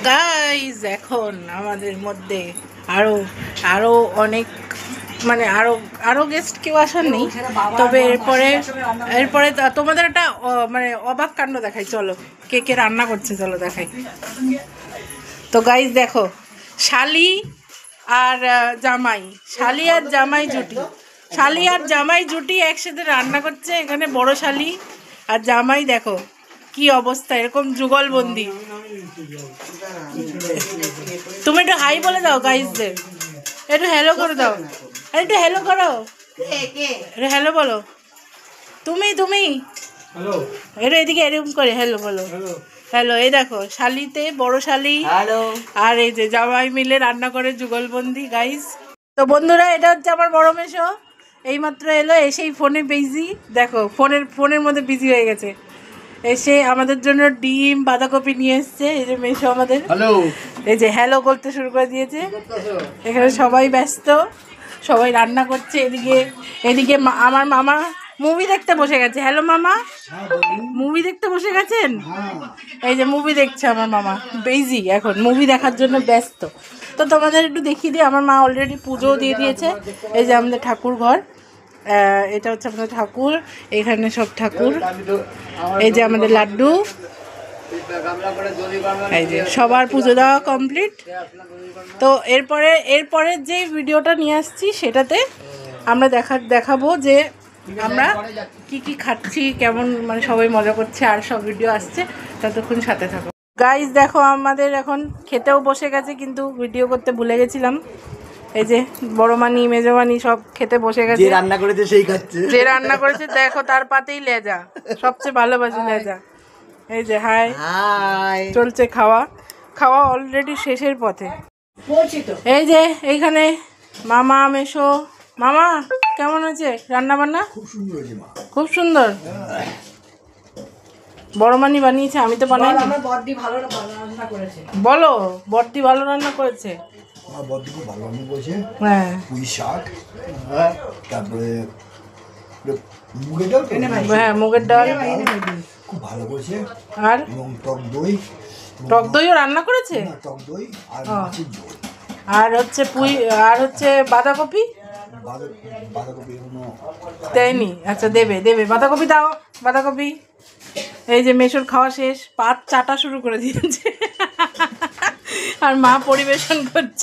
Guys এখন আমাদের মধ্যে আরো আরো অনেক মানে আরো গেস্ট কেউ আসার নেই, তবে এরপরে তোমাদের একটা মানে অবাক কাণ্ড দেখাই। চলো কে কে রান্না করছে, চলো দেখাই। তো গাইস দেখো, শালি আর জামাই জুটি একসাথে রান্না করছে। এখানে বড় শালি আর জামাই, দেখো কি অবস্থা, এরকম যুগলবন্দি। তুমি একটু হাই বলে দাও গাইসদের, একটু হ্যালো করে দাও, একটু হ্যালো করো, একটু হ্যালো বলো। তুমি এটা এদিকে এরকম করে হ্যালো বলো। হ্যালো। এই দেখো শালিতে বড় শালি আর এই যে জামাই মিলে রান্না করে যুগলবন্দি গাইস। তো বন্ধুরা, এটা হচ্ছে আমার বড় মেশো, এইমাত্র এলো, এসেই ফোনে বিজি। দেখো ফোনের মধ্যে বিজি হয়ে গেছে। এসে আমাদের জন্য ডিম বাঁধাকপি নিয়ে এসছে। এই যে মেশো আমাদের, এই যে হ্যালো করতে শুরু করে দিয়েছে। এখানে সবাই ব্যস্ত, সবাই রান্না করছে। এদিকে আমার মামা মুভি দেখতে বসে গেছে। হ্যালো মামা, মুভি দেখতে বসে গেছেন? এই যে মুভি দেখছে আমার মামা, বিজি এখন, মুভি দেখার জন্য ব্যস্ত। তো তোমাদের একটু দেখিয়ে দিই, আমার মা অলরেডি পুজোও দিয়ে দিয়েছে। এই যে আমাদের ঠাকুর ঘর, এটা হচ্ছে আমাদের ঠাকুর, এখানে সব ঠাকুর। এই যে আমাদের লাড্ডু, এই যে সবার পুজো দেওয়া কমপ্লিট। তো এরপরে যে ভিডিওটা নিয়ে আসছি সেটাতে আমরা দেখাবো যে আমরা কি খাচ্ছি, কেমন মানে সবাই মজা করছে, আর সব ভিডিও আসছে, ততক্ষণ সাথে থাকো। গাইস দেখো, আমাদের এখন খেতেও বসে গেছে, কিন্তু ভিডিও করতে ভুলে গেছিলাম। এই যে বড় মানি মেজো মানি সব খেতে বসে গেছে। যে রান্না করেছে সেই খাচ্ছে, যে রান্না করেছে দেখো, তার পাতেই লেজা, সবচেয়ে ভালোবাসি লেজা। এই যে হাই চলছে খাওয়া অলরেডি শেষের পথে। এই যে এইখানে মামা মেশো। মামা কেমন হয়েছে রান্না বান্না? খুব সুন্দর। বড় মানি বানিয়েছে, আমি তো বানাই। বলো, বড়দি ভালো রান্না করেছে। হ্যাঁ, মুগের ডাল খুব ভালো করেছে, আর টক দইও রান্না করেছে। আর হচ্ছে আর হচ্ছে বাঁধাকপি দেয়নি। আচ্ছা দেবে বাঁধাকপি দাও, বাঁধাকপি। এই যে মেশোর খাওয়া শেষ, পাত চাটা শুরু করে দিয়েছে আর মা পরিবেশন করছে।